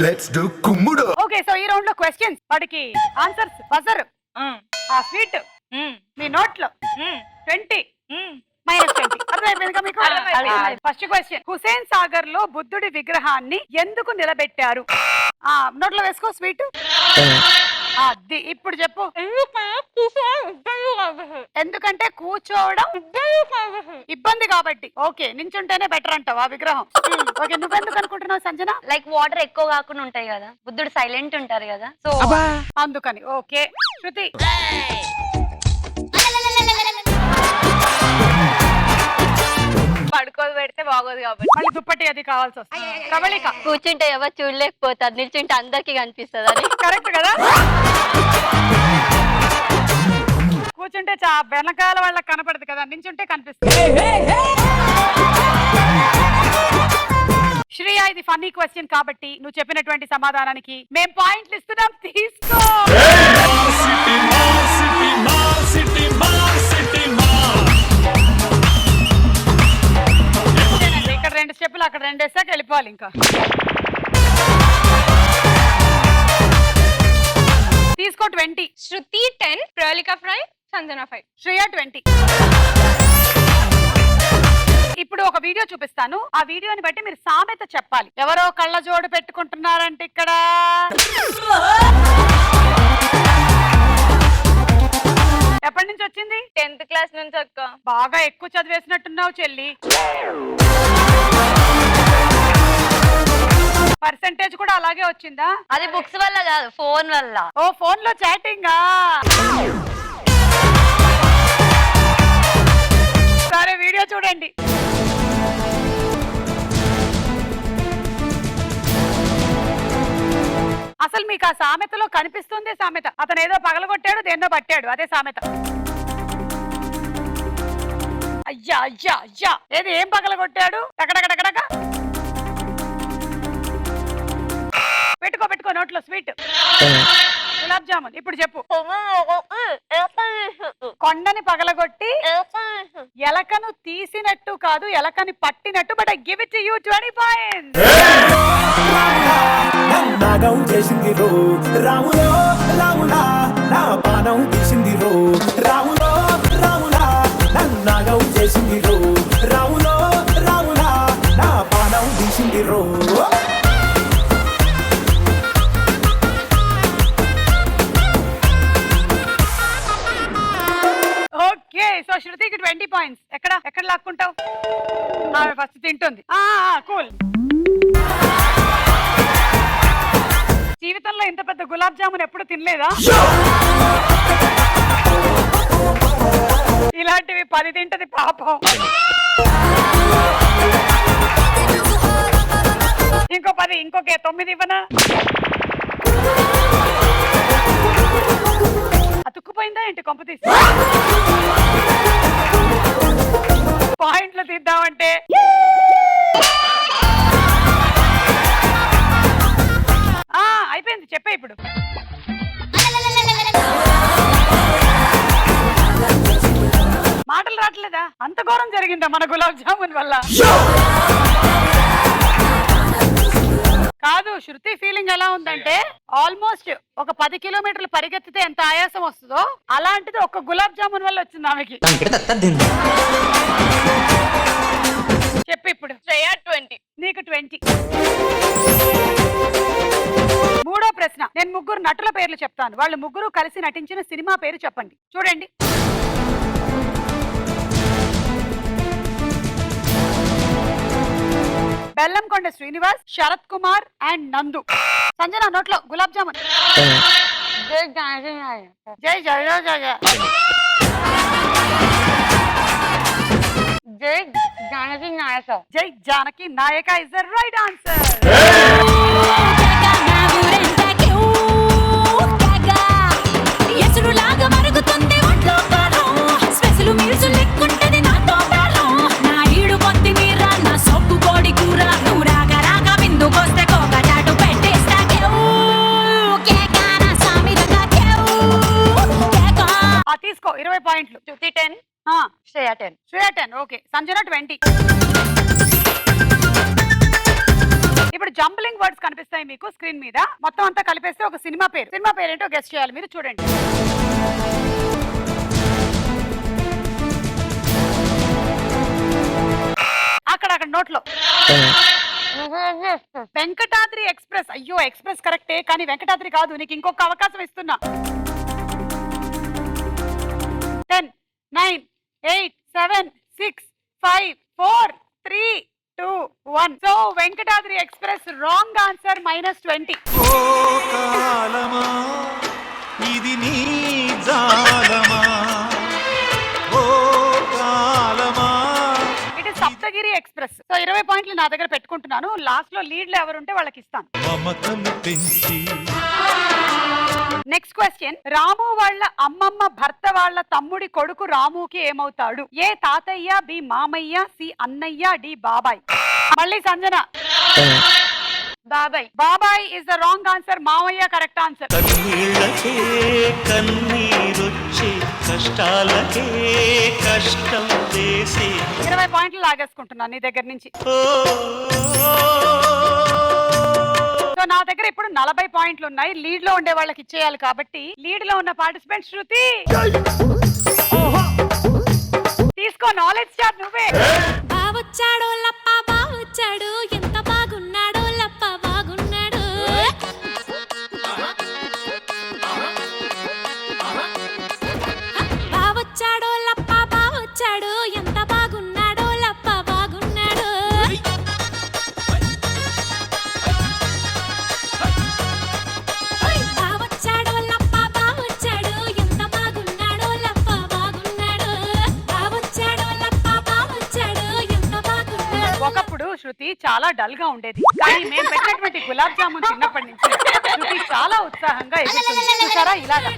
Let's do కుమ్ముడు. Okay, so ఈ round లో క్వశ్చన్స్, వాటికి ఆన్సర్స్ బజర్ ఆ స్వీట్ మీ నోట్లో 20 -20 అర్థమైపోయింది కదా మీకు? ఫస్ట్ క్వశ్చన్, హుసేన్ సాగర్ లో బుద్ధుడి విగ్రహాన్ని ఎందుకు నిలబెట్టారు? నోట్లో వేసుకో స్వీట్. అది ఇప్పుడు చెప్పు. ఎందుకంటే కూర్చోవడం ఇబ్బంది కాబట్టి. ఓకే, నించుంటేనే బెటర్ అంటావు ఆ విగ్రహం. ఓకే, నువ్వెందుకు అనుకుంటున్నావు సంజన? లైక్ వాటర్ ఎక్కువ కాకుండా ఉంటాయి కదా, బుద్ధుడు సైలెంట్ ఉంటారు కదా, సో అందుకని. ఓకే శృతి. పడుకోదు పెడితే బాగోదు కాబట్టి మళ్ళీ దుప్పటి అది కావాల్సి వస్తుంది. ప్రబళిక. కూర్చుంటే ఎవరు చూడలేకపోతారు, నిల్చుంటే అందరికి కనిపిస్తుంది అని. కరెక్ట్ కదా? కూర్చుంటే వెనకాల వాళ్ళకి కనపడదు కదా, నించుంటే కనిపిస్తుంది. శ్రేయ, ఇది ఫన్నీ క్వశ్చన్ కాబట్టి నువ్వు చెప్పినటువంటి సమాధానానికి మేము పాయింట్లు ఇస్తున్నాం, తీసుకో. ఇక్కడ 2 స్టెప్పులు, అక్కడ 2 వేసాక వెళ్ళిపోవాలి. ఇంకా తీసుకో 20. శృతి 10, ప్రవళిక 5, సంజన 5. శ్రేయ 20. ఇప్పుడు ఒక వీడియో చూపిస్తాను, ఆ వీడియోని బట్టి మీరు సామెత చెప్పాలి. ఎవరో కళ్ళ జోడు పెట్టుకుంటున్నారంటే ఇక్కడ ఎప్పటి నుంచి వచ్చింది? 10th క్లాస్ నుంచి అక్క. బాగా ఎక్కువ చదివేసినట్టున్నావు చెల్లి. పర్సెంటేజ్ కూడా అలాగే వచ్చిందా? అది బుక్స్ వల్ల కాదు, ఫోన్ వల్ల. ఓ, ఫోన్ లో చాటింగా? సరే, వీడియో చూడండి. అసలు మీకు ఆ సామెతలో కనిపిస్తుంది సామెత. అతను ఏదో పగలగొట్టాడు, దేన్నో పట్టాడు, అదే సామెత. అయ్యా అయ్యా అయ్యా, ఏది ఏం పగలగొట్టాడు? టకటకటకటక పెట్టుకో పెట్టుకో నోట్లో స్వీట్. గులాబ్ జామున్. ఇప్పుడు చెప్పు. కొండని పగలగొట్టి ఎలకను తీసినట్టు కాదు, ఎలకని పట్టినట్టు. But I give it to you 20 points. నాగం చేసింది రో రాములో రాములా, నా పానం తీసింది రో రాములో రాములా, నాగం చేసింది రో రాములో రాములా, నా పానం తీసింది రో. ఓకే, సో శృతికి 20 పాయింట్స్. ఎక్కడ ఎక్కడ లాక్కుంటావు? ఆమె ఫస్ట్ తింటుంది. కూల్. జీవితంలో ఇంత పెద్ద గులాబ్ జామున్ ఎప్పుడు తినలేదా? ఇలాంటివి 10 తింటది పాపం. ఇంకో 10, ఇంకొక 9 ఇవ్వనా? అతుక్కుపోయిందా ఏంటి కొంప తీసి? పాయింట్లు తీద్దామంటే అయిపోయింది. చెప్పే ఇప్పుడు. మాటలు రావట్లేదా? అంత ఘోరం జరిగిందా మన గులాబ్ జామున్ వల్ల? కాదు, శృతి ఫీలింగ్ ఎలా ఉందంటే ఆల్మోస్ట్ ఒక 10 కిలోమీటర్లు పరిగెత్తితే ఎంత ఆయాసం వస్తుందో అలాంటిది ఒక గులాబ్ జామున్ వల్ల వచ్చింది ఆమెకి. చెప్పు ఇప్పుడు. శ్రేయ 20. నీకు 20. మూడో ప్రశ్న, నేను 3 నటుల పేర్లు చెప్తాను, వాళ్ళు 3 కలిసి నటించిన సినిమా పేరు చెప్పండి. చూడండి. బెల్లంకొండ శ్రీనివాస్, శరత్ కుమార్ అండ్ నందు. సంజన నోట్లో గులాబ్ జామున్. జై జయ జయ జయ. జై జానకి నాయక. జై జానకి నాయక ఇస్ ద రైట్ ఆన్సర్. తీసుకో 20 పాయింట్లు. శృతి 10, శ్రేయ 10. శ్రేయ 10. ఓకే, సంజన 20. ఇప్పుడు జంబ్లింగ్ వర్డ్స్ కనిపిస్తాయి మీకు స్క్రీన్ మీద. మొత్తం అంతా కలిపేస్తే ఒక సినిమా పేరు. సినిమా పేరేంటో గెస్ట్ చేయాలి మీరు. చూడండి. అక్కడ నోట్లో వెంకటాద్రి ఎక్స్ప్రెస్. అయ్యో ఎక్స్ప్రెస్ కరెక్టే కానీ వెంకటాద్రి కాదు. నీకు ఇంకొక అవకాశం ఇస్తున్నా. 10, 9, 8, 7, 6, 5, 4, 3, 2, 1. So Venkatadri express wrong answer -20. ఓ కాలమా ఇది నీ జాలమా ఓ కాలమా. ఇటు సప్తగిరి ఎక్స్ప్రెస్. సో 20 పాయింట్లు నా దగ్గర పెట్టుకుంటున్నాను. లాస్ట్ లో లీడ్ లో ఎవరుంటే వాళ్ళకి ఇస్తాను. మమతలు పెంచి నెక్స్ట్ క్వశ్చన్. రాము వాళ్ళ అమ్మమ్మ భర్త వాళ్ళ తమ్ముడి కొడుకు రాముకి ఏమవుతాడు? ఏ తాతయ్య, బి మామయ్య, సి అన్నయ్య, డి బాబాయ్. మళ్ళీ సంజన. బాబాయ్. బాబాయ్ ఇస్ ద రాంగ్ ఆన్సర్. మామయ్య కరెక్ట్ ఆన్సర్. కన్నీళ్ళకే కన్నీరొచ్చే కష్టాలకే కష్టం వేసే 20 పాయింట్లు లాగేసుకుంటున్నాను నీ దగ్గర నుంచి. సో నా దగ్గర ఇప్పుడు 40 పాయింట్లు ఉన్నాయి. లీడ్ లో ఉండే వాళ్ళకి ఇచ్చేయాలి కాబట్టి లీడ్ లో ఉన్న పార్టిసిపెంట్ శృతి తీసుకో. నాలెడ్జ్ స్టార్ నువ్వే. బావొచ్చాడో లప్ప బావొచ్చాడు ఎంత బాగున్నాడో లప్ప బాగున్నాడు. బావొచ్చాడో లప్ప బావొచ్చాడు ఎంత బాగున్నాడో లప్ప బాగున్నాడు. బావొచ్చాడో లప్ప బావొచ్చాడు ఎంత బాగున్నాడో లప్ప బాగున్నాడు. బావొచ్చాడో లప్ప బావొచ్చాడు ఎంత బాగున్నాడు. ఒకప్పుడు శృతి చాలా డల్ గా ఉండేది కానీ మేము పెట్టినటువంటి గులాబ్ జామున్ తిన్నప్పటి నుంచి శృతి చాలా ఉత్సాహంగా ఎదుగుతుంది. చూసారా ఇలాగా.